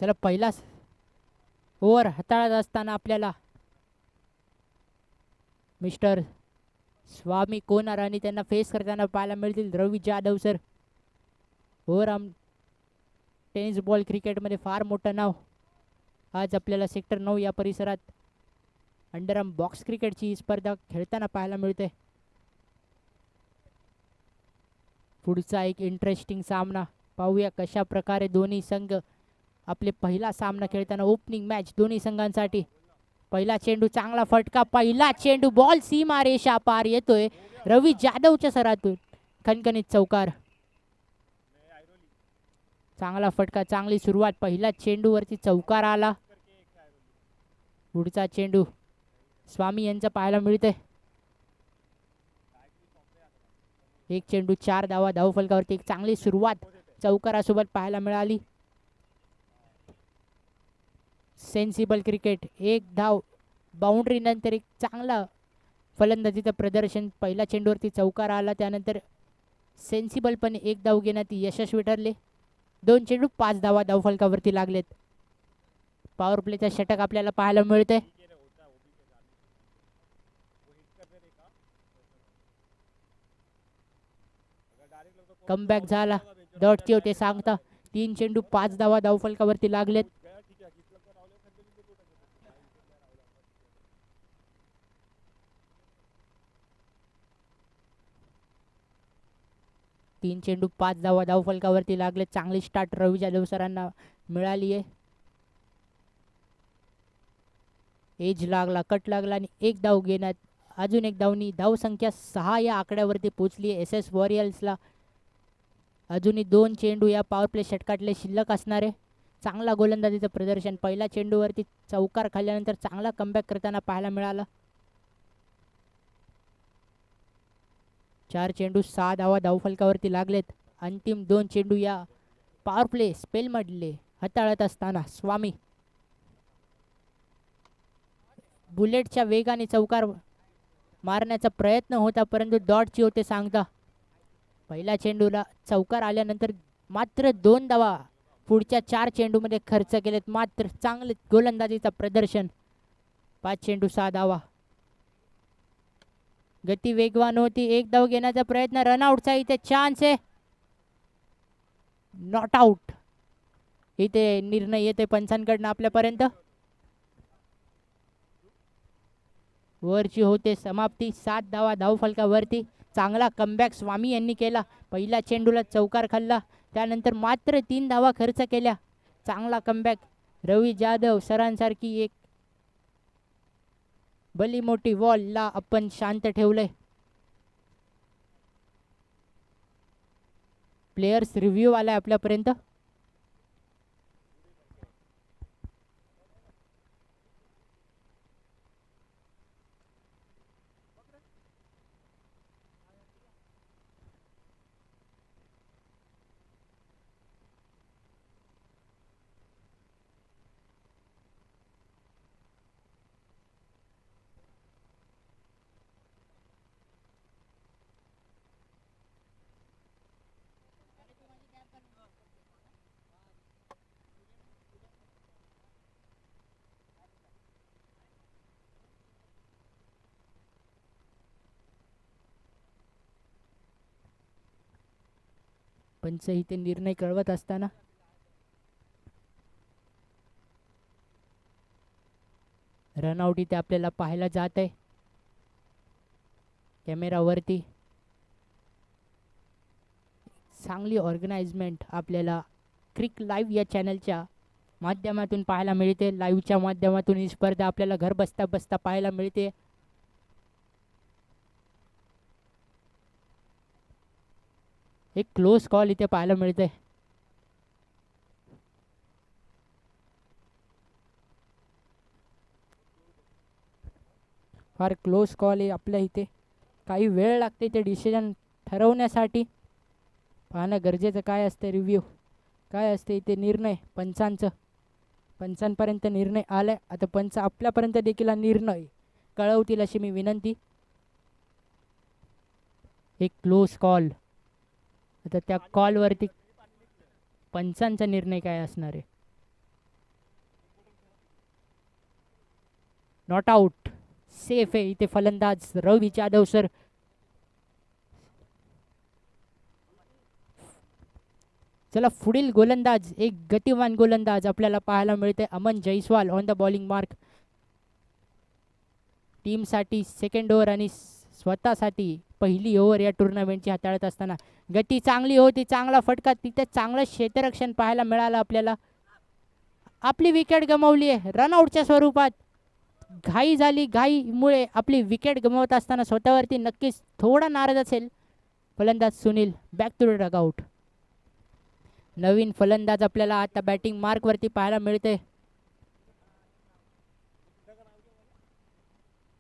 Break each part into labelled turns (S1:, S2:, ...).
S1: चला पहिलाच ओव्हर हाताळत असताना आपल्याला मिस्टर स्वामी कोनार आणि त्यांना फेस करताना पाहायला मिळतील Ravi Jadhav sir. Over tennis ball क्रिकेटमध्ये फार मोठं नाव आज आपल्याला सेक्टर 9 या परिसरात अंडरआर्म बॉक्स क्रिकेटची ही स्पर्धा खेळताना पाहायला मिळते. पुढचा एक इंटरेस्टिंग सामना पाहूया कशा प्रकारे दोन्ही संघ आपले पहिला सामना खेळताना. ओपनिंग मॅच दोन्ही संघांसाठी. पहिला चेंडू चांगला फटका, पहिला चेंडू बॉल सीमा रेषा पार येतोय रवी जाधवच्या सरातून. खणखणीत चौकार. चांगला फटका, चांगली सुरुवात. पहिला चेंडूवरती चौकार आला. पुढचा चेंडू स्वामी यांचा पाहायला मिळते. एक चेंडू 4 धावा धावफलकावरती. एक चांगली सुरुवात चौकारासोबत पाहायला मिळाली. Sensible cricket. एक धाव बाउंड्री नंतर एक चांगला फलंदाजीचं प्रदर्शन. पहिल्या चेंडूवरती चौकार आला, त्यानंतर सेन्सिबलपणे एक धाव घेण्यात यशस्वी ठरले. 2 चेंडू 5 धावा धावफलकावरती लागलेत. पॉवर प्लेचा षटक आपल्याला पाहायला मिळते. कमबॅक झाला डॉटची होते सांगता. 3 चेंडू 5 धावा धावफलकावरती लागलेत. तीन चेंडू 5 धावा धावफलकावरती लागले. चांगली स्टार्ट रवी जाधव सरांना मिळाली आहे. एज लागला, कट लागला आणि एक धाव घेण्यात अजून एक धावनी धावसंख्या 6 या आकड्यावरती पोहोचली आहे एस एस वॉरियर्सला. अजूनही 2 चेंडू या पॉवर प्ले षटकातले शिल्लक असणारे. चांगला गोलंदाजीचं प्रदर्शन. पहिल्या चेंडूवरती चौकार खाल्ल्यानंतर चांगला कमबॅक करताना पाहायला मिळाला. 4 चेंडू 6 धावा धावफलकावरती लागलेत. अंतिम 2 चेंडू या पॉवर प्ले स्पेलमधले हाताळत असताना स्वामी बुलेटच्या वेगाने चौकार मारण्याचा प्रयत्न होता, परंतु डॉटची होते सांगता. पहिल्या चेंडूला चौकार आल्यानंतर मात्र 2 धावा पुढच्या 4 चेंडूमध्ये खर्च केलेत. मात्र चांगले गोलंदाजीचा प्रदर्शन. 5 चेंडू 6 धावा. गती वेगवान होती. एक धाव घेण्याचा प्रयत्न. रनआउटचा इथे चान्स आहे. नॉट आउट इथे निर्णय येते पंचांकडनं आपल्यापर्यंत. वरची होते समाप्ती. 7 धावा धावफलकावरती. चांगला कमबॅक स्वामी यांनी केला. पहिल्या चेंडूला चौकार खाल्ला, त्यानंतर मात्र 3 धावा खर्च केल्या. चांगला कमबॅक. रवी जाधव सरांसारखी एक भली मोठी वॉलला आपण शांत ठेवलंय. प्लेयर्स रिव्ह्यू आलाय आपल्यापर्यंत. पंच इथे निर्णय कळवत असताना रनआउट इथे आपल्याला पाहायला जात आहे कॅमेरावरती. चांगली ऑर्गनाइजमेंट आपल्याला क्रिक लाईव्ह या चॅनलच्या माध्यमातून पाहायला मिळते. लाईव्हच्या माध्यमातून ही स्पर्धा आपल्याला घर बसता बसता पाहायला मिळते. एक क्लोज कॉल इथे पाहायला मिळते. फार क्लोज कॉल आहे आपल्या इथे. काही वेळ लागते ते डिसिजन ठरवण्यासाठी. पाहणं गरजेचं काय असते. रिव्ह्यू काय असते इथे. निर्णय पंचांचं. पंचांपर्यंत निर्णय आलाय. आता पंच आपल्यापर्यंत देखील निर्णय कळवतील अशी मी विनंती. एक क्लोज कॉल. आता त्या कॉलवरती पंचांचा निर्णय काय असणार आहे. Not out. सेफ आहे इथे फलंदाज रवी जाधव सर. चला पुढील गोलंदाज एक गतिमान गोलंदाज आपल्याला पाहायला मिळते Aman Jaiswal on the bowling mark. टीमसाठी सेकंड ओव्हर आणि स्वतःसाठी पहिली ओव्हर या टुर्नामेंटची हाताळत असताना गती चांगली होती. चांगला फटका तिथे चांगलं क्षेत्ररक्षण पाहायला मिळालं आपल्याला. आपली विकेट गमावली आहे रनआउटच्या स्वरूपात. घाई झाली. घाईमुळे आपली विकेट गमावत असताना स्वतःवरती नक्कीच थोडा नाराज असेल फलंदाज Sunil. Back to the dugout. नवीन फलंदाज आपल्याला आता बॅटिंग मार्कवरती पाहायला मिळते.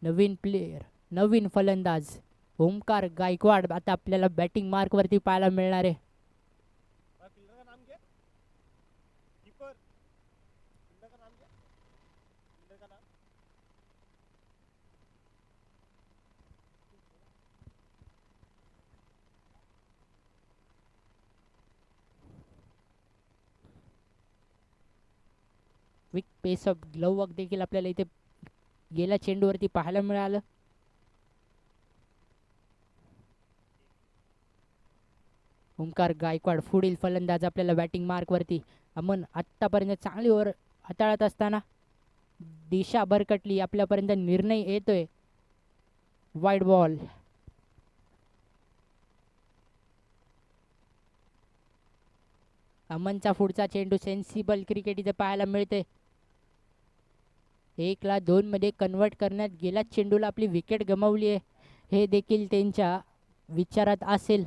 S1: नवीन प्लेयर नवीन फलंदाज ओमकार गायकवाड आता आपल्याला बॅटिंग मार्कवरती पाहायला मिळणार आहे. Quick pace of glove work देखील आपल्याला इथे गेल्या चेंडूवरती पाहायला मिळालं. ओमकार गायकवाड पुढील फलंदाज आपल्याला बॅटिंग मार्कवरती. अमन आत्तापर्यंत चांगली ओव्हर हाताळत असताना दिशा भरकटली. आपल्यापर्यंत निर्णय येतोय वाईड बॉल. अमनचा पुढचा चेंडू सेन्सिबल क्रिकेट इथे पाहायला मिळते. 1-2 मध्ये कन्वर्ट करण्यात गेल्या चेंडूला आपली विकेट गमावली आहे हे देखील त्यांच्या विचारात असेल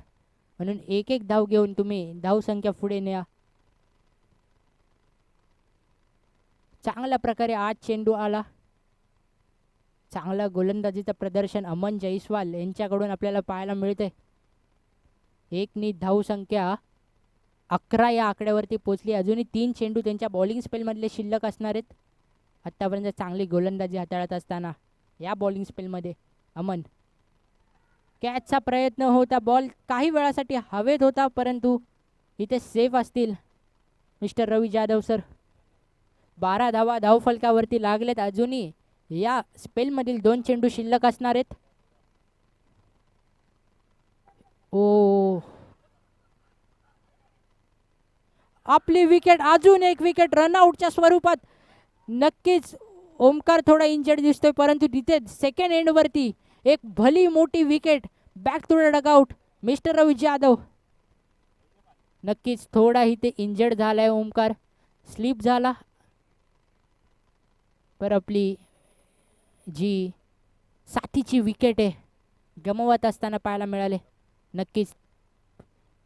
S1: म्हणून एक धाव घेऊन तुम्ही धावसंख्या पुढे न्या. चांगल्या प्रकारे आज चेंडू आला. चांगला गोलंदाजीचं प्रदर्शन अमन जयस्वाल यांच्याकडून आपल्याला पाहायला मिळते. 1 धावसंख्या 11 या आकड्यावरती पोहोचली. अजूनही 3 चेंडू त्यांच्या बॉलिंग स्पेलमधले शिल्लक असणार आहेत. आत्तापर्यंत चांगली गोलंदाजी हाताळत असताना या बॉलिंग स्पेलमध्ये अमन कॅचचा प्रयत्न होता. बॉल काही वेळासाठी हवेत होता परंतु इथे सेफ असतील मिस्टर रवी जाधव सर. 12 धावा धावफलकावरती लागलेत. अजूनही या स्पेलमधील 2 चेंडू शिल्लक असणार आहेत. ओ आपली विकेट अजून एक विकेट रनआउटच्या स्वरूपात. नक्कीच ओमकार थोडा इंजर्ड दिसतोय परंतु तिथे सेकंड एंडवरती एक भली मोठी wicket. Back to the dugout mister Ravi Jadhav. नक्कीच थोडा इथे इंजर्ड झालाय ओमकार. स्लिप झाला पर आपली जी साथीची विकेट आहे गमवत असताना पाहायला मिळाले. नक्कीच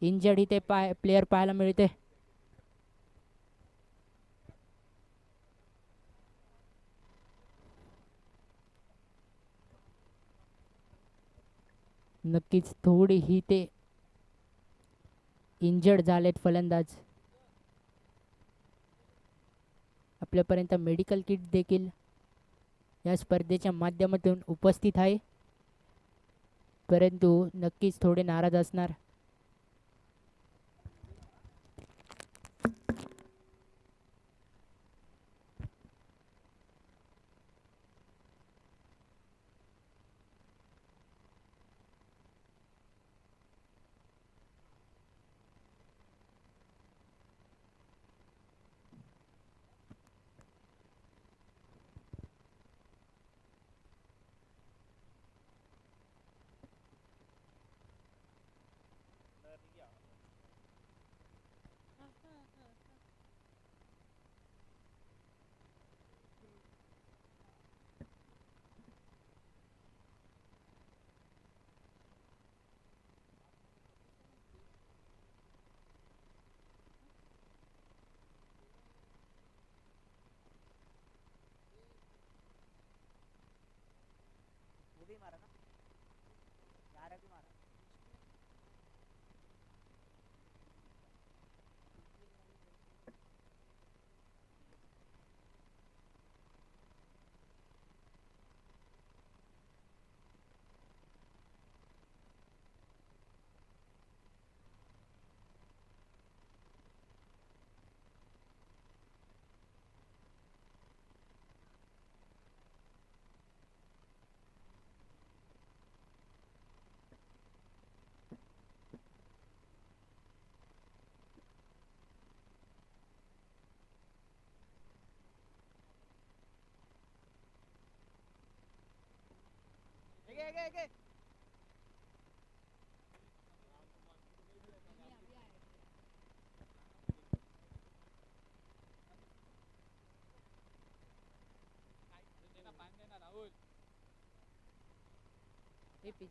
S1: इंजर्ड इथे प्लेयर पाहायला मिळते. नक्कीच थोडी ही ते इंजर्ड झालेत फलंदाज. आपल्यापर्यंत मेडिकल किट देखील या स्पर्धेच्या माध्यमातून उपस्थित आहे परंतु नक्कीच थोडे नाराज असणार.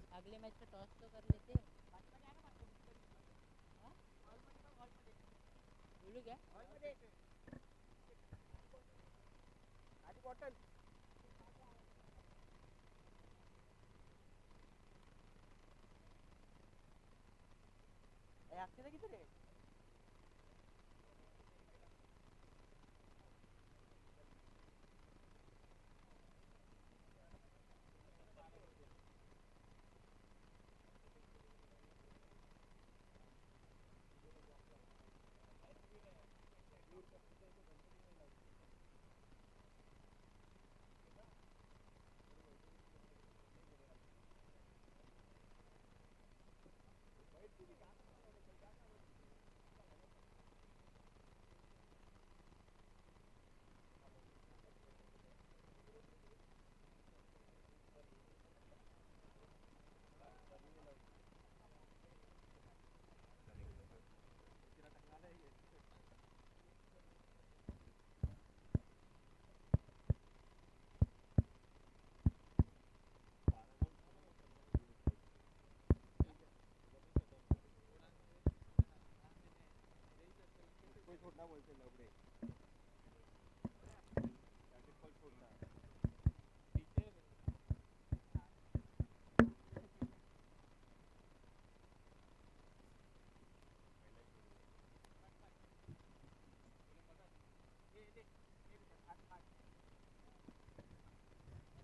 S1: अगले मैच का टॉस तो कर लेते हैं। बोलू क्या? किधर है?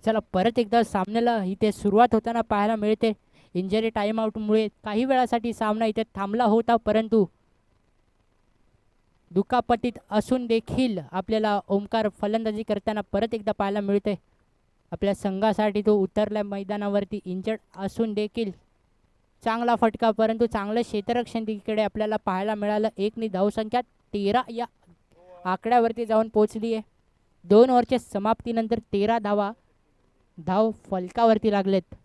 S1: चला परत एकदा सामन्याला इथे सुरुवात होताना पाहायला मिळते. इंजरी टाइम आउटमुळे काही वेळासाठी सामना इथे थांबला होता, परंतु दुखापतीत असून देखील आपल्याला ओमकार फलंदाजी करताना परत एकदा पाहायला मिळते. आपल्या संघासाठी तो उतरल्या मैदानावरती इंजर्ड असून देखील चांगला फटका, परंतु चांगलं क्षेत्ररक्षण तिकडे आपल्याला पाहायला मिळालं. 1 धावसंख्या 13 या आकड्यावरती जाऊन पोहोचली आहे. 2 ओव्हरच्या समाप्तीनंतर 13 धाव फलकावरती लागलेत.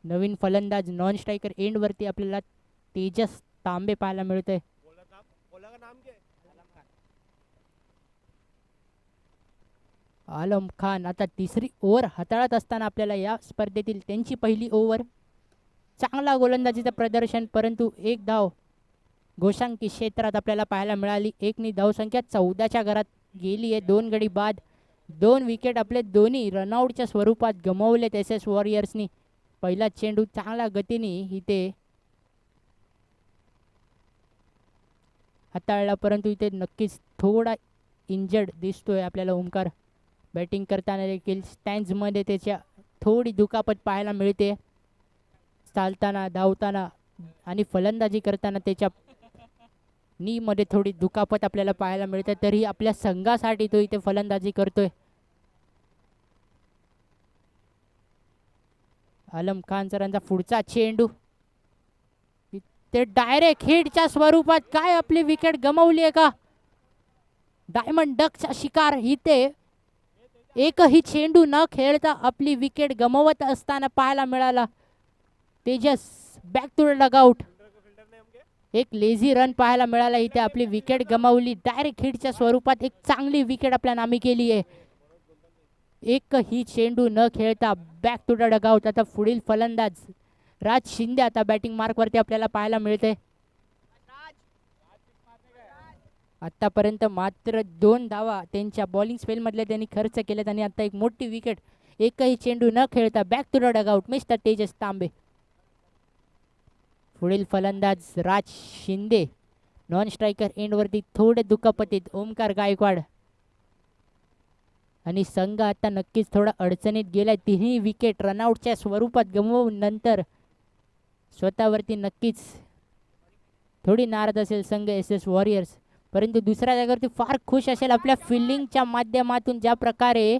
S1: नवीन फलंदाज नॉन स्ट्रायकर एंडवरती आपल्याला तेजस तांबे पाहायला मिळतोय. आलम खान आता तिसरी ओव्हर हाताळत असताना आपल्याला या स्पर्धेतील त्यांची पहिली ओव्हर. चांगला गोलंदाजीचं प्रदर्शन, परंतु 1 धाव गोशांकी क्षेत्रात आपल्याला पाहायला मिळाली. 1 धावसंख्या 14च्या घरात गेली आहे. 2 गडी बाद, 2 विकेट आपले दोन्ही रनआउटच्या स्वरूपात गमावलेत SS वॉरियर्सनी. पहिला चेंडू चांगल्या गतीने इथे हाताळला, परंतु इथे नक्कीच थोडा इंजर्ड दिसतोय आपल्याला ओमकार. बॅटिंग करताना देखील स्टँड्समध्ये त्याच्या थोडी दुखापत पाहायला मिळते. चालताना, धावताना आणि फलंदाजी करताना त्याच्या नीमध्ये थोडी दुखापत आपल्याला पाहायला मिळते. तरी आपल्या संघासाठी तो इथे फलंदाजी करतोय. आलम खान सरांचा पुढचा चेंडू ते डायरेक्ट हिटच्या स्वरूपात. काय आपली विकेट गमावली आहे का? डायमंड डकचा शिकार इथे एकही चेंडू न खेळता आपली विकेट गमावत असताना पाहायला मिळाला. Tejas back to the dugout. एक लेझी रन पाहायला मिळाला. इथे आपली विकेट गमावली. डायरेक्ट हिटच्या स्वरूपात एक चांगली विकेट आपल्या नामी केली आहे. एकही चेंडू न खेळता बॅक टू द डगआउट. आता पुढील फलंदाज राज शिंदे आता बॅटिंग मार्कवरती आपल्याला पाहायला मिळते. आतापर्यंत मात्र 2 धावा त्यांच्या बॉलिंग स्पेलमधल्या त्यांनी खर्च केल्यात आणि आता एक मोठी विकेट. एकही चेंडू न खेळता back to the dugout mister Tejas Tambe. पुढील फलंदाज राज शिंदे. नॉन स्ट्रायकर एंडवरती थोडे दुखापतीत ओमकार गायकवाड. आणि संघ आता नक्कीच थोडा अडचणीत गेलाय. 3ही विकेट रनआउटच्या स्वरूपात गमवून नंतर स्वतःवरती नक्कीच थोडी नाराज असेल संघ SS वॉरियर्स, परंतु दुसऱ्या जागेवरती फार खुश असेल आपल्या फिल्डिंगच्या माध्यमातून. ज्या प्रकारे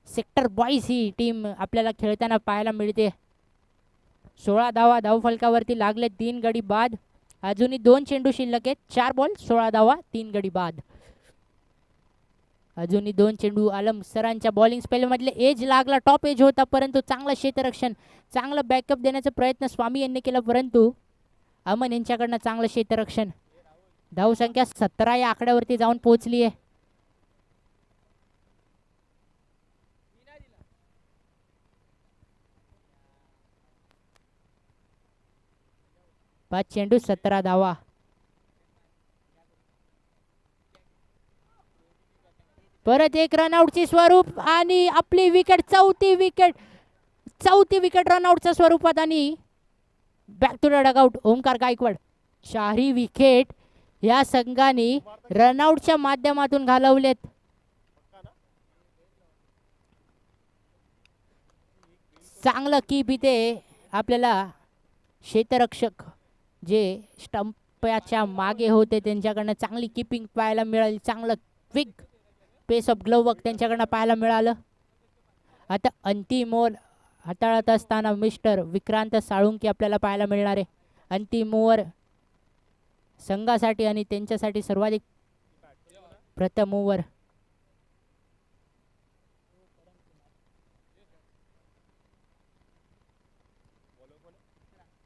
S1: सेक्टर बॉईज ही टीम आपल्याला खेळताना पाहायला मिळते. 16 धावा धावफलकावरती लागले. 3 गडी बाद. अजूनही 2 चेंडू शिल्लक आहेत. 4 बॉल 16 धावा 3 गडी बाद. अजूनही 2 चेंडू. आलम सरांच्या बॉलिंग स्पेल मधले एज लागला, टॉप एज होता, परंतु चांगलं क्षेत्ररक्षण, चांगलं बॅकअप देण्याचा प्रयत्न स्वामी यांनी केला, परंतु अमन यांच्याकडनं चांगलं क्षेत्ररक्षण. धावसंख्या 17 या आकड्यावरती जाऊन पोहोचली आहे. पाच चेंडू 17 धावा. परत एक रनआउटची स्वरूप आणि आपली विकेट, चौथी विकेट रनआउटच्या स्वरूपात आणि back to the dugout. Omkar Gaikwad. 4ही विकेट या संघाने रनआउटच्या माध्यमातून घालवलेत. चांगलं कीप इथे आपल्याला क्षेत्ररक्षक जे स्टंपच्या मागे होते त्यांच्याकडनं चांगली कीपिंग पाहायला मिळाली. चांगलं quick pace of glove work त्यांच्याकडनं पाहायला मिळालं. आता अंतिम ओव्हर हाताळत असताना मिस्टर विक्रांत साळुंके आपल्याला पाहायला मिळणार आहे. अंतिम ओव्हर संघासाठी आणि त्यांच्यासाठी सर्वाधिक प्रथम ओव्हर.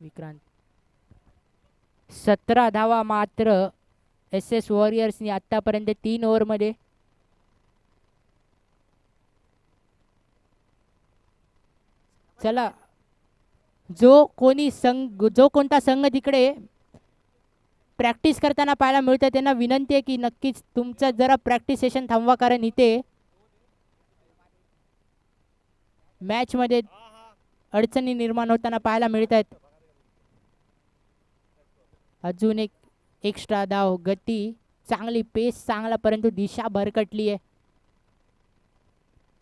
S1: विक्रांत. 17 धावा मात्र SS वॉरियर्सनी आतापर्यंत 3 ओव्हरमध्ये. चला, जो कोणता संघ तिकडे प्रॅक्टिस करताना पाहायला मिळतं त्यांना विनंती आहे की नक्कीच तुमचं जरा प्रॅक्टिस सेशन थांबवा, कारण इथे मॅच मध्ये अडचणी निर्माण होताना पाहायला मिळत आहेत. अजून एक एक्स्ट्रा धाव, गती चांगली, पेस चांगला, परंतु दिशा भरकटली आहे.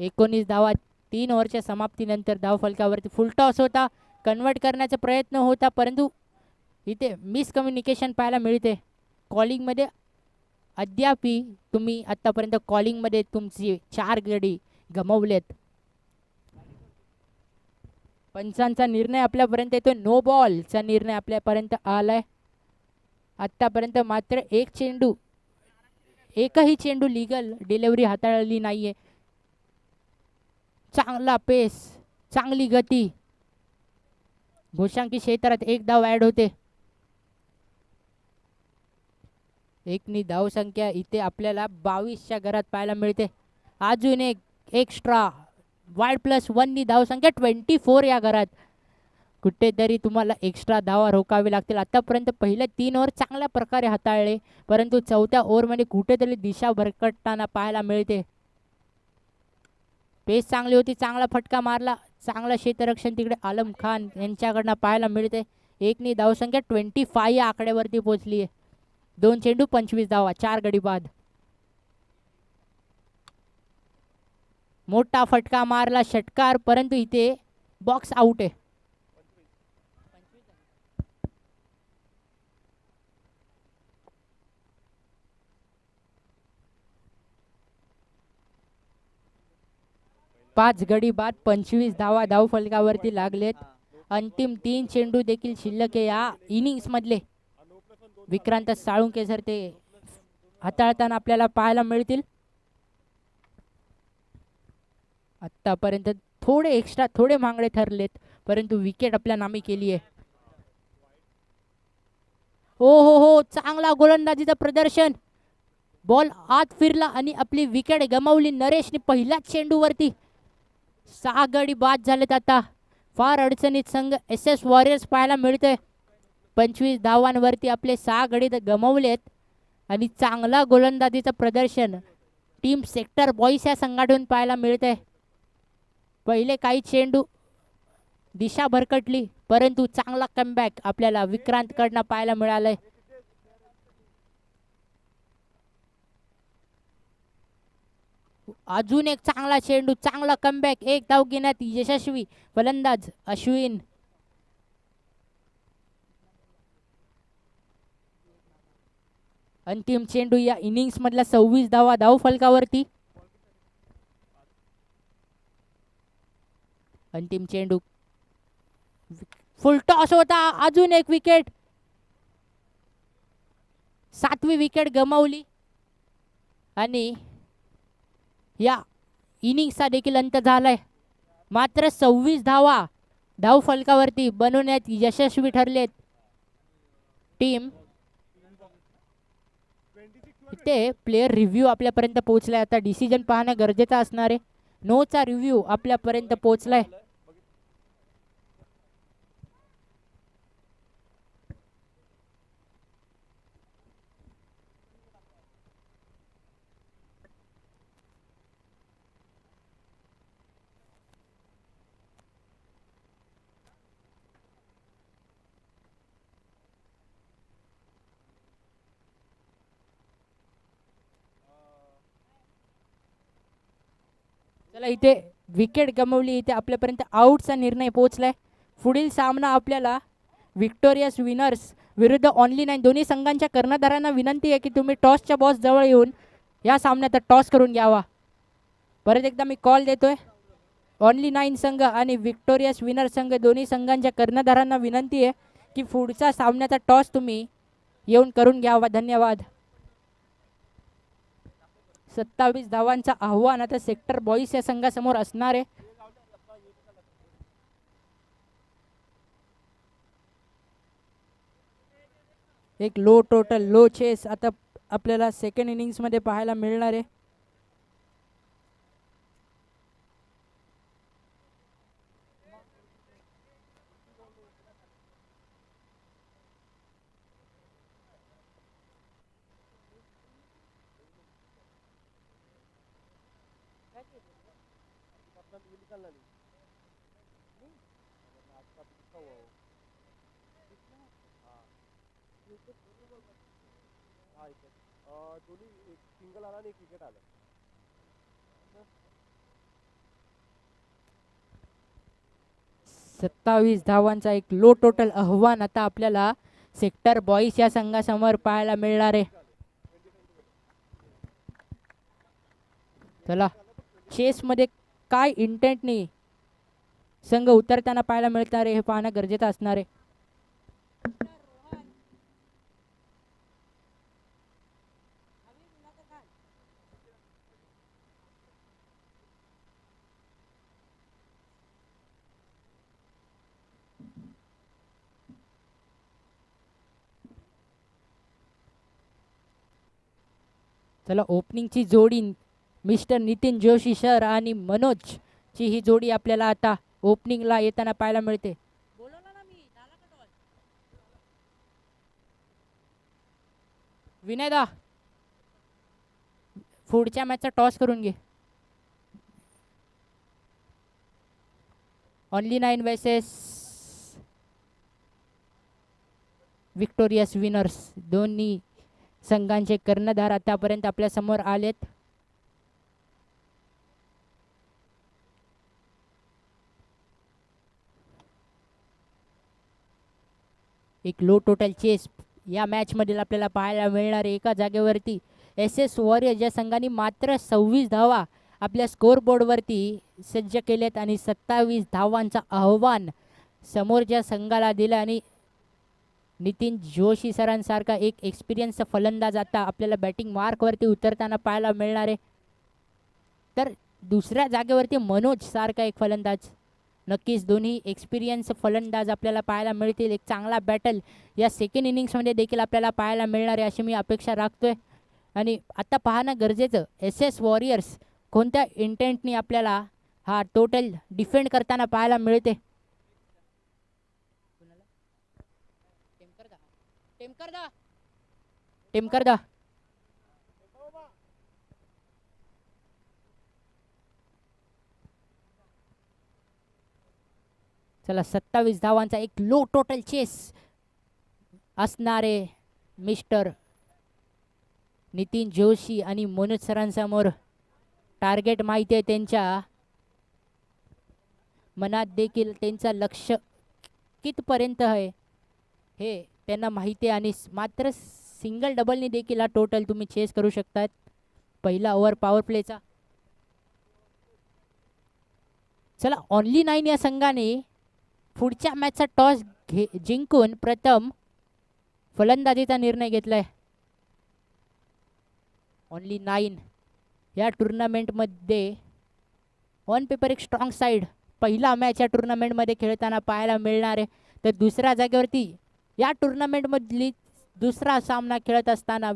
S1: 19 धावा 3 ओव्हरच्या समाप्तीनंतर धाव फलकावरती. फुल टॉस होता, कन्वर्ट करण्याचा प्रयत्न होता, परंतु इथे मिसकम्युनिकेशन पाहायला मिळते. कॉलिंगमध्ये अद्याप तुम्ही आतापर्यंत कॉलिंगमध्ये तुमची 4 गडी गमावलेत. पंचांचा निर्णय आपल्यापर्यंत येतो, नो बॉलचा निर्णय आपल्यापर्यंत आलाय. आतापर्यंत मात्र एकही चेंडू लिगल डिलिव्हरी हाताळली नाहीये. चांगला पेस, चांगली गती, घोषांकी क्षेत्रात 1 धाव ऍड होते. एकनी धाव संख्या इथे आपल्याला 22च्या घरात पाहायला मिळते. अजून एक एक्स्ट्रा वाईड +1 नी धाव संख्या 24 या घरात. कुठेतरी तुम्हाला एक्स्ट्रा धावा रोकावे लागतील. आतापर्यंत पहिले 3 ओव्हर चांगल्या प्रकारे हाताळले, परंतु चौथ्या ओव्हरमध्ये कुठेतरी दिशा भरकटताना पाहायला मिळते. पेस चांगली होती, चांगला फटका मारला, चांगलं क्षेत्ररक्षण तिकडे आलम खान यांच्याकडनं पाहायला मिळते. एकनी धावसंख्या 25 या आकड्यावरती पोहोचली आहे. 2 चेंडू 25 धावा, 4 गडी बाद. मोठा फटका मारला, षटकार, परंतु इथे बॉक्स आउट आहे. पाच गडी बाद, 25 धावा धाव फलकावरती लागलेत. अंतिम 3 चेंडू देखील शिल्लक आहे या इनिंग्स मधले. विक्रांत साळुंके सर ते हाताळताना आपल्याला पाहायला मिळतील. आतापर्यंत थोडे मागणे ठरलेत, परंतु विकेट आपल्या नामी केली आहे. हो, चांगला गोलंदाजीचं प्रदर्शन. बॉल आत फिरला आणि आपली विकेट गमावली नरेशने पहिल्याच चेंडूवरती. 6 गडी बाद झालेत. आता फार अडचणीत संघ SS वॉरियर्स पाहायला मिळतोय. 25 धावांवरती आपले 6 गडी गमावलेत आणि चांगला गोलंदाजीचं प्रदर्शन टीम सेक्टर बॉईज या संघातून पाहायला मिळतंय. पहिले काही चेंडू दिशा भरकटली, परंतु चांगला कमबॅक आपल्याला विक्रांत कडनं पाहायला मिळालंय. अजून एक चांगला चेंडू, चांगला कमबॅक, 1 धाव घेण्यात यशस्वी फलंदाज अश्विन. अंतिम चेंडू या इनिंग्स मधला 26 धावा धाव फलकावरती. अंतिम चेंडू, फुल टॉस होता, अजून एक विकेट. 7वी विकेट गमावली आणि या इनिंग्सचा देखील अंत झालाय. मात्र 26 धावा धाव फलकावरती बनवण्यात यशस्वी ठरलेत टीम. इथे प्लेयर रिव्ह्यू आपल्यापर्यंत पोहोचलाय. आता डिसिजन पाहणं गरजेचं असणार आहे. नोचा रिव्ह्यू आपल्यापर्यंत पोहोचलाय. चला इथे विकेट गमावली. इथे आपल्यापर्यंत आउटचा निर्णय पोहोचलाय. पुढील सामना आपल्याला विक्टोरियस विनर्स विरुद्ध ओनली 9. दोन्ही संघांच्या कर्णधारांना विनंती आहे की तुम्ही टॉसच्या बॉस जवळ येऊन या सामन्यात टॉस करून घ्यावा. परत एकदा मी कॉल देतोय. ओनली 9 संघ आणि विक्टोरियस विनर्स संघ दोन्ही संघांच्या कर्णधारांना विनंती आहे की पुढचा सामन्याचा टॉस तुम्ही येऊन करून घ्यावा. धन्यवाद. 27 धावांचा आव्हान आता सेक्टर बॉईज या संघासमोर असणार आहे. एक लो टोटल लो चेस आता आपल्याला सेकंड इनिंग्स मध्ये पाहायला मिळणार आहे.
S2: दोन्ही सिंगल आला आणि एक विकेट आलं.
S1: 27 धावांचा एक लो टोटल आव्हान आता आपल्याला सेक्टर बॉईज या संघासमोर पाहायला मिळणार आहे. चला चेस मध्ये काय इंटेंटनी संघ उतरताना पाहायला मिळणार आहे हे पाहणं गरजेचं असणार आहे. चला ओपनिंगची जोडी मिस्टर नितीन जोशी सर आणि मनोज ची ही जोडी आपल्याला आता ओपनिंगला येताना पाहायला मिळते. विनयदा पुढच्या मॅचचा टॉस करून घे. Only 9 versus victorious winners. दोन्ही संघांचे कर्णधार आतापर्यंत आपल्या समोर आलेत. एक लो टोटल चेस या मॅच मध्ये आपल्याला पाहायला मिळणार आहे. एका जागेवरती SS वॉरियर्स या संघाने मात्र 26 धावा आपल्या स्कोर बोर्डवरती सज्ज केलेत आणि 27 धावांचा आव्हान समोरच्या संघाला दिला. आणि नितीन जोशी सरांसारखा एक एक्सपिरियन्स फलंदाज आता आपल्याला बॅटिंग मार्कवरती उतरताना पाहायला मिळणार आहे. तर दुसऱ्या जागेवरती मनोज सारखा एक फलंदाज. नक्कीच दोन्ही एक्सपिरियन्स फलंदाज आपल्याला पाहायला मिळतील. एक चांगला बॅटल या सेकंड इनिंग्समध्ये देखील आपल्याला पाहायला मिळणार आहे अशी मी अपेक्षा राखतोय. आणि आता पाहणं गरजेचं SS वॉरियर्स कोणत्या इंटेंटनी आपल्याला हा टोटल डिफेंड करताना पाहायला मिळते. टेमकर दा चला 27 धावांचा एक लो टोटल चेस असणारे मिस्टर नितीन जोशी आणि मनोज सरांसमोर टार्गेट माहिती आहे. त्यांच्या मनात देखील त्यांचं लक्ष कितपर्यंत आहे हे त्यांना माहिती आहे. आणि मात्र सिंगल डबलनी देखील हा टोटल तुम्ही चेस करू शकतात. पहिला ओव्हर पॉवर प्लेचा. चला ओनली 9 या संघाने पुढच्या मॅचचा टॉस जिंकून प्रथम फलंदाजीचा निर्णय घेतलाय. ओनली 9 या टुर्नामेंटमध्ये ऑन पेपर एक स्ट्रॉंग साईड पहिला मॅच या टुर्नामेंटमध्ये खेळताना पाहायला मिळणार आहे. तर दुसऱ्या जागेवरती या टुर्नामेंटमधली दुसरा सामना खेळत असताना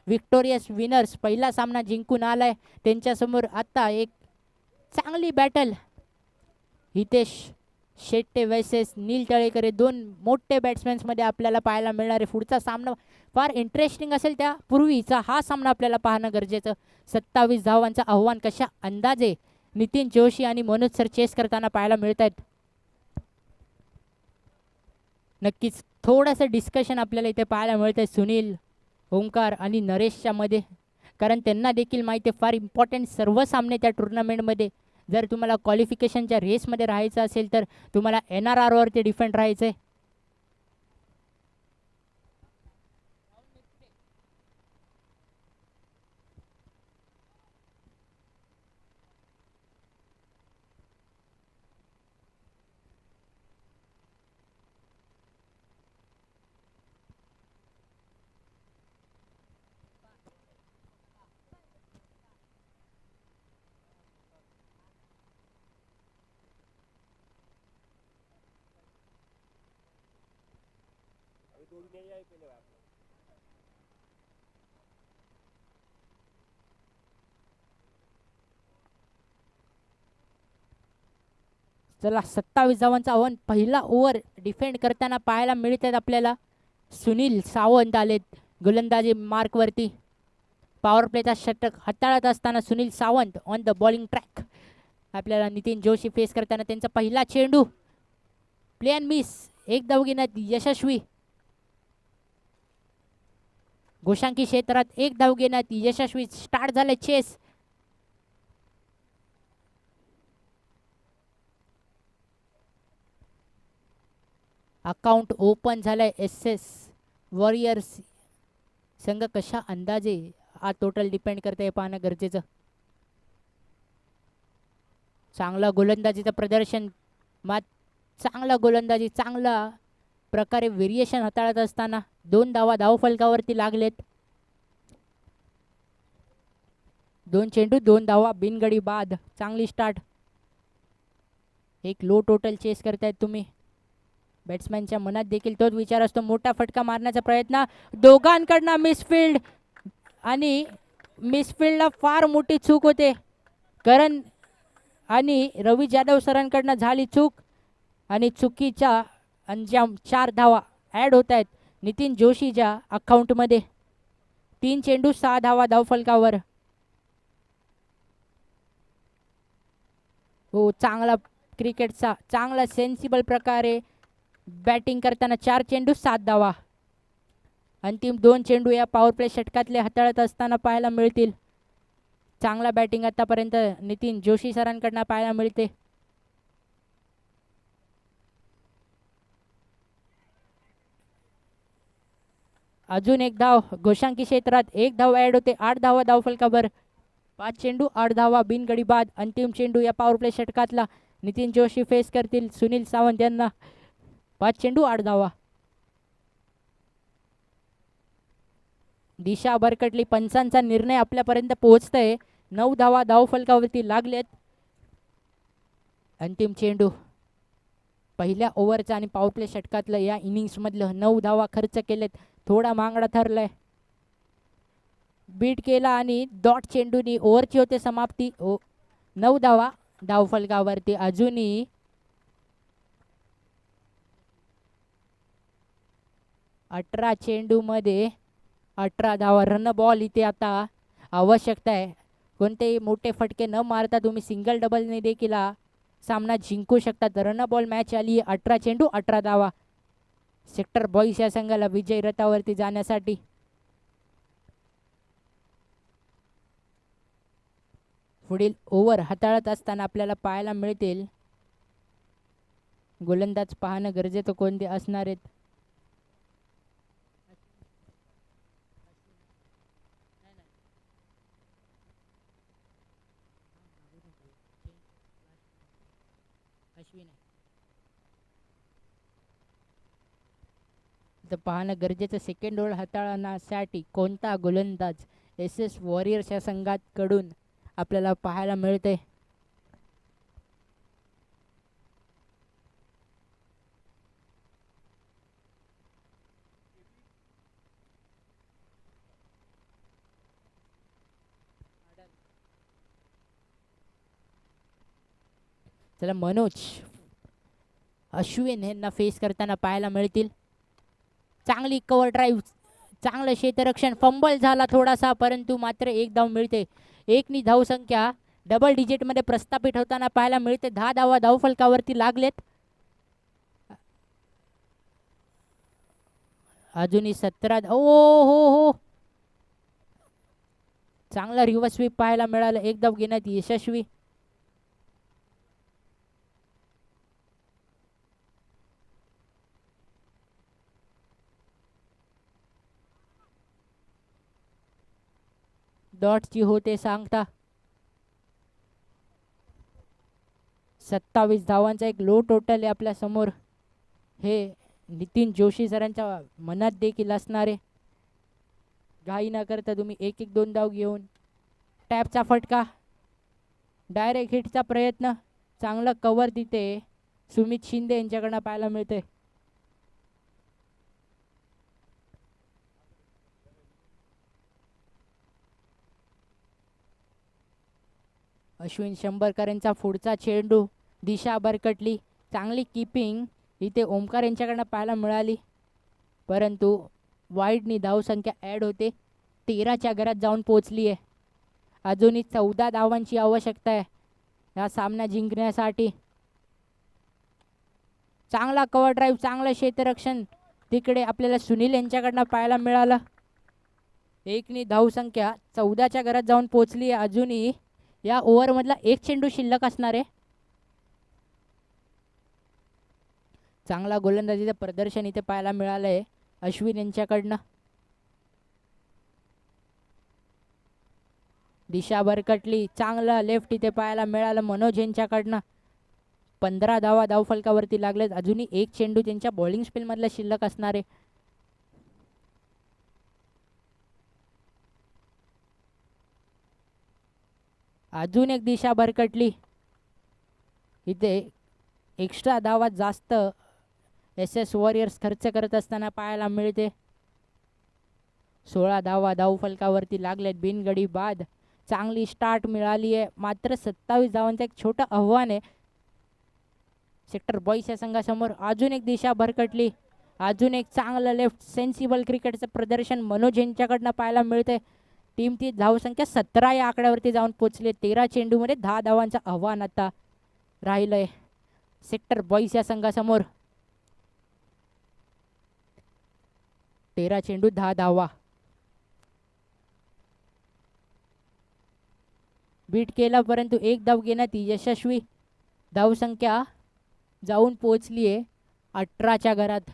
S1: विक्टोरियस विनर्स पहिला सामना जिंकून आलाय. त्यांच्यासमोर आता एक चांगली बॅटल हितेश शेट्टे वर्सेस नील तळेकर हे दोन मोठे बॅट्समॅन्समध्ये आपल्याला पाहायला मिळणार आहे. पुढचा सामना फार इंटरेस्टिंग असेल. त्यापूर्वीचा हा सामना आपल्याला पाहणं गरजेचं. 27 धावांचं आव्हान कशा अंदाजे नितीन जोशी आणि मनोज सर चेस करताना पाहायला मिळत आहेत. नक्कीच थोडंसं डिस्कशन आपल्याला इथे पाहायला मिळतंय सुनील, ओंकार आणि नरेशच्या मध्ये, कारण त्यांना देखील माहिती आहे फार इम्पॉर्टंट सर्व सामने त्या टुर्नामेंटमध्ये. जर तुम्हाला क्वालिफिकेशनच्या रेसमध्ये राहायचं असेल तर तुम्हाला NRR वरती डिफेंड राहायचं आहे.
S2: अभी 2 दिन यही पहले हुआ आपने.
S1: चला 27 धावांचं आव्हान पहिला ओव्हर डिफेंड करताना पाहायला मिळत आहेत आपल्याला. सुनील सावंत आलेत गोलंदाजी मार्कवरती. पॉवर प्लेचा षटक हाताळत असताना Sunil Sawant on the bowling track. आपल्याला नितीन जोशी फेस करताना त्यांचा पहिला चेंडू प्ले अँड मिस, एक धाव घेण्यात यशस्वी. गोशांकी क्षेत्रात एक धाव घेण्यात यशस्वी. स्टार्ट झाले चेस. अकाउंट ओपन झालंय SS वॉरियर्स संघ कशा अंदाजे हा टोटल डिपेंड करते हे पाहणं गरजेचं. चांगला गोलंदाजीचं प्रदर्शन, चांगला गोलंदाजी, चांगला प्रकारे व्हेरिएशन हाताळत असताना 2 धावा धावफलकावरती लागलेत. 2 चेंडू 2 धावा बिनगडी बाद. चांगली स्टार्ट. एक लो टोटल चेस करतायत तुम्ही. बॅट्समॅनच्या मनात देखील तोच विचार असतो. मोठा फटका मारण्याचा प्रयत्न दोघांकडनं मिसफिल्ड, आणि मिसफिल्डला फार मोठी चूक होते. करण आणि रवी जाधव सरांकडनं झाली चूक, आणि चुकीच्या अंजाम 4 धावा ॲड होत आहेत नितीन जोशीच्या अकाउंटमध्ये. 3 चेंडू 6 धावा धावफलकावर. हो, चांगला क्रिकेटचा चांगला सेन्सिबल प्रकारे बॅटिंग करताना 4 चेंडू 7 धावा. अंतिम 2 चेंडू या पॉवर प्ले षटकातले हाताळत असताना पाहायला मिळतील. चांगला बॅटिंग आतापर्यंत नितीन जोशी सरांकडनं पाहायला मिळते. अजून एक धाव गोशांकी क्षेत्रात, एक धाव ॲड होते. 8 धावा धावफलकावर. 5 चेंडू 8 धावा बिनगडी बाद. अंतिम चेंडू या पॉवर प्ले षटकातला नितीन जोशी फेस करतील सुनील सावंत यांना. 5 चेंडू 8 धावा. दिशा भरकटली. पंचांचा निर्णय आपल्यापर्यंत पोहोचतोय. 9 धावा धावफलकावरती लागलेत. अंतिम चेंडू पहिल्या ओव्हरचा आणि पॉवर प्ले षटकातलं या इनिंग्समधलं 9 धावा खर्च केलेत. थोडा मांगडा ठरलाय. बीट केला आणि डॉट चेंडूनी ओव्हरची होते समाप्ती. 9 धावा धावफलकावरती. अजूनही 18 चेंडूमध्ये 18 धावा. रन बॉल इथे आता आवश्यकता आहे. कोणतेही मोठे फटके न मारता तुम्ही सिंगल डबलने देखील सामना जिंकू शकतात. रन बॉल मॅच आली. 18 चेंडू 18 धावा. सेक्टर बॉईज या संघाला विजय रथावरती जाण्यासाठी. पुढील ओव्हर हाताळत असताना आपल्याला पाहायला मिळतील गोलंदाज पाहणं गरजेचं कोणते असणार आहेत. तर पाहणं गरजेचं सेकंड ओव्हर हाताळण्यासाठी कोणता गोलंदाज SS वॉरियर्स या संघाकडून आपल्याला पाहायला मिळते. चला मनोज अश्विन यांना फेस करताना पाहायला मिळतील. चांगली कव्हर ड्राईव्ह, चांगलं क्षेत्ररक्षण, फंबल झाला थोडासा परंतु मात्र एक धाव मिळते. एकनी धावसंख्या डबल डिजिटमध्ये प्रस्थापित होताना पाहायला मिळते. 10 धावा धावफलकावरती लागलेत. अजूनही 17 ओ हो हो, चांगला रिव्हर्स स्वीप पाहायला मिळालं. एक धाव घेण्यात यशस्वी. डॉटची होते सांगता. 27 धावांचा एक लो टोटल आहे आपल्या समोर. हे नितीन जोशी सरांच्या मनात देखील असणारे. घाई न करता तुम्ही एक एक 2 धाव घेऊन. टॅपचा फटका, डायरेक्ट हिटचा प्रयत्न, चांगलं कव्हर तिथे सुमित शिंदे यांच्याकडनं पाहायला मिळते. अश्विन शंभरकरांचा पुढचा चेंडू, दिशा भरकटली. चांगली कीपिंग इथे ओमकार यांच्याकडनं पाहायला मिळाली परंतु वाईडनी धावसंख्या ॲड होते. 13च्या घरात जाऊन पोचली आहे. अजूनही 14 धावांची आवश्यकता आहे या सामना जिंकण्यासाठी. चांगला कव्हर ड्राईव्ह, चांगलं क्षेत्ररक्षण तिकडे आपल्याला सुनील यांच्याकडनं पाहायला मिळालं. एकनी धावसंख्या 14च्या घरात जाऊन पोचली आहे. अजूनही या ओव्हरमधला एक चेंडू शिल्लक असणार आहे. चांगला गोलंदाजीचं प्रदर्शन इथे पाहायला मिळालंय अश्विन यांच्याकडनं. दिशा भरकटली, चांगला लेफ्ट इथे पाहायला मिळालं मनोज यांच्याकडनं. 15 धावा धावफलकावरती लागलेत. अजूनही एक चेंडू त्यांच्या बॉलिंग स्पेल मधला शिल्लक असणार आहे. अजून एक दिशा भरकटली. इथे एक्स्ट्रा धावा जास्त SS वॉरियर्स खर्च करत असताना पाहायला मिळते. 16 धावा धावफलकावरती लागलेत बिनगडी बाद. चांगली स्टार्ट मिळाली आहे मात्र 27 धावांचं एक छोटं आव्हान आहे सेक्टर बॉईज या संघासमोर. अजून एक दिशा भरकटली. अजून एक चांगलं लेफ्ट सेन्सिबल क्रिकेटचं प्रदर्शन मनोज यांच्याकडनं पाहायला मिळते. टीमची धावसंख्या 17 या आकड्यावरती जाऊन पोचले. 13 चेंडूमध्ये 10 धावांचं आव्हान आता राहिलंय सेक्टर बॉईज या संघासमोर. 13 चेंडू 10 धावा. बीट केला परंतु एक धाव घेण्यात यशस्वी. धावसंख्या जाऊन पोहोचली आहे 18च्या घरात.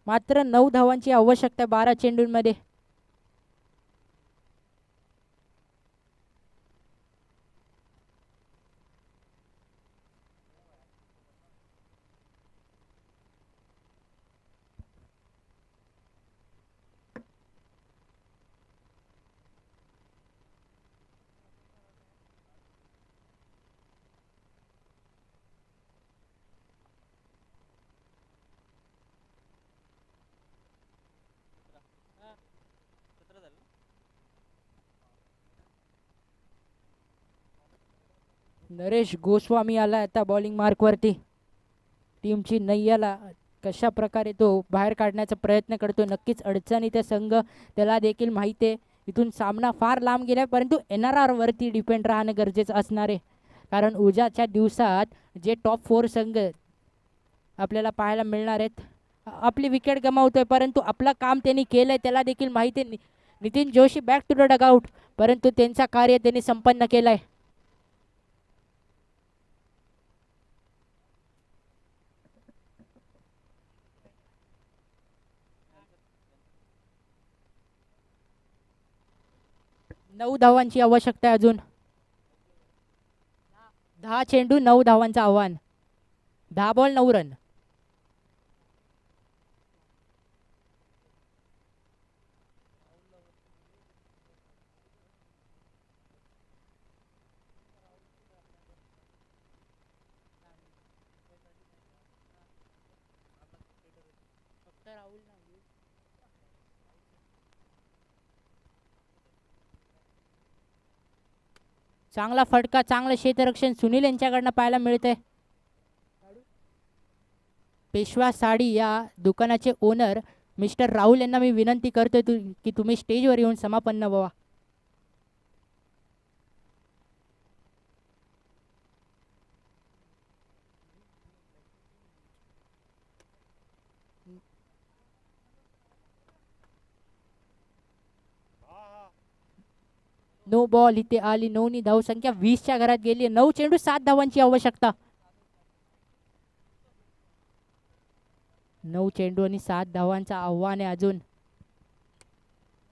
S1: मात्र 9 धावांची आवश्यकता 12 चेंडूंमध्ये. नरेश गोस्वामी आला आता बॉलिंग मार्कवरती. टीमची नय्याला कशा प्रकारे तो बाहेर काढण्याचा प्रयत्न करतो. नक्कीच अडचणीत संघ, त्याला देखील माहिती आहे. इथून सामना फार लांब गेला परंतु NRR वरती डिपेंड राहणं गरजेचं असणार आहे कारण उद्याच्या दिवसात जे टॉप 4 संघ आपल्याला पाहायला मिळणार आहेत. आपली विकेट गमावतोय परंतु आपलं काम त्यांनी केलंय त्याला देखील माहिती आहे. Nitin Joshi back to the dugout परंतु त्यांचा कार्य त्यांनी संपन्न केलंय. नऊ धावांची आवश्यकता आहे अजून. 10 चेंडू 9 धावांचं आव्हान. 10 बॉल 9 रन. चांगला फटका, चांगलं क्षेत्ररक्षण सुनील यांच्याकडनं पाहायला मिळतंय. पेशवा साडी या दुकानाचे ओनर मिस्टर राहुल यांना मी विनंती करतोय की तुम्ही स्टेजवर येऊन समापन्न व्हा. नो बॉल इथे आली. 9 धावसंख्या 20च्या घरात गेली. 9 चेंडू 7 धावांची आवश्यकता. 9 चेंडू आणि 7 धावांचा आव्हान आहे अजून.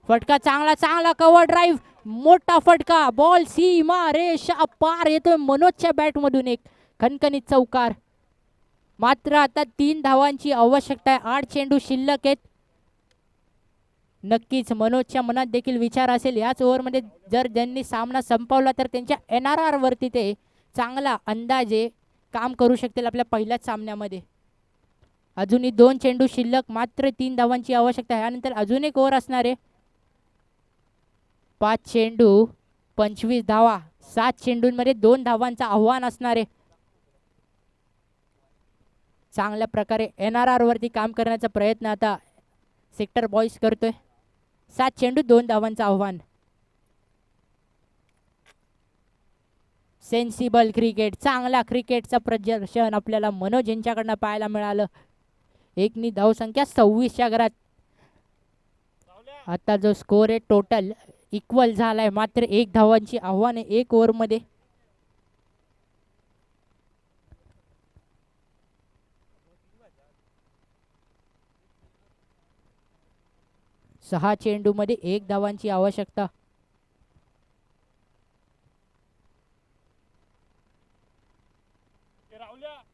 S1: फटका चांगला, चांगला कव्हर ड्राईव्ह, मोठा फटका, बॉल सीमा रेषा पार येतोय. मनोजच्या बॅट मधून एक खणखणीत चौकार. मात्र आता 3 धावांची आवश्यकता आहे. 8 चेंडू शिल्लक आहेत. नक्कीच मनोजच्या मनात देखील विचार असेल याच ओव्हरमध्ये जर त्यांनी सामना संपवला तर त्यांच्या NRR वरती ते चांगला अंदाजे काम करू शकतील आपल्या पहिल्याच सामन्यामध्ये. अजूनही 2 चेंडू शिल्लक, मात्र 3 धावांची आवश्यकता आहे. यानंतर अजून एक ओव्हर असणार आहे. 5 चेंडू 25 धावा, 7 चेंडूंमध्ये 2 धावांचं आव्हान असणार आहे. चांगल्या प्रकारे NRR वरती काम करण्याचा प्रयत्न आता सेक्टर बॉईज करतोय. 7 चेंडू 2 धावांचं आव्हान. सेन्सिबल क्रिकेट, चांगला क्रिकेटचं प्रदर्शन आपल्याला मनोज यांच्याकडनं पाहायला मिळालं. एकनी धावसंख्या 26च्या घरात. आता जो स्कोर आहे टोटल इक्वल झालाय, मात्र 1 धावांची आव्हान आहे 1 ओव्हरमध्ये. सहा चेंडू मध्ये 1 धावांची आवश्यकता.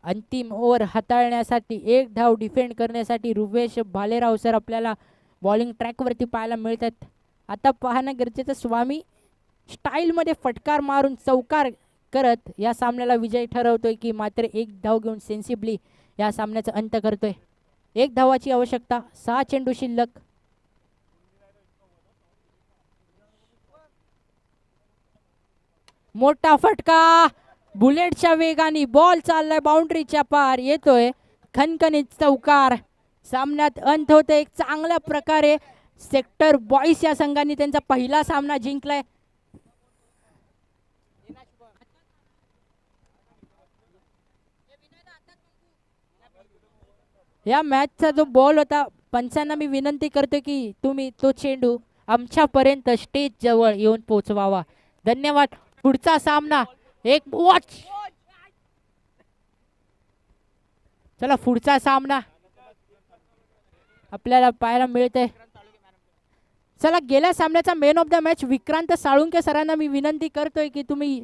S1: अंतिम ओव्हर हाताळण्यासाठी 1 धाव डिफेंड करण्यासाठी रुपेश भालेराव सर आपल्याला बॉलिंग ट्रॅकवरती पाहायला मिळतात. आता पाहणं गरजेचं, स्वामी स्टाईलमध्ये फटकार मारून चौकार करत या सामन्याला विजय ठरवतोय की मात्र 1 धाव घेऊन सेन्सिबली या सामन्याचा अंत करतोय. 1 धावाची आवश्यकता, 6 चेंडू शिल्लक. मोठा फटका, बुलेटच्या वेगाने बॉल चाललाय, बाउंड्रीच्या पार येतोय. खणखणीत चौकार. सामन्यात अंत होते. एक चांगल्या प्रकारे सेक्टर बॉईज या संघाने त्यांचा पहिला सामना जिंकलाय. या मॅचचा जो बॉल होता, पंचांना मी विनंती करतो की तुम्ही तो चेंडू आमच्यापर्यंत स्टेज जवळ येऊन पोहोचवावा. धन्यवाद. पुढचा सामना एक वॉच. चला पुढचा सामना आपल्याला पाहायला मिळते. चला गेल्या सामन्याचा main of the match Vikrant Salunke सरांना मी विनंती करतोय की तुम्ही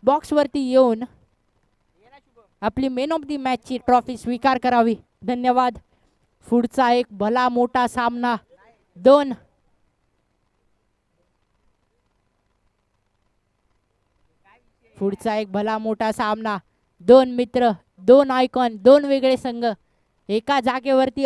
S1: बॉक्स वरती येऊन आपली मेन ऑफ द मॅच ची ट्रॉफी स्वीकार करावी. धन्यवाद. पुढचा एक भला मोठा सामना. पुढचा एक भला मोठा सामना. 2 मित्र, 2 आयकॉन, 2 वेगळे संघ एका जागेवरती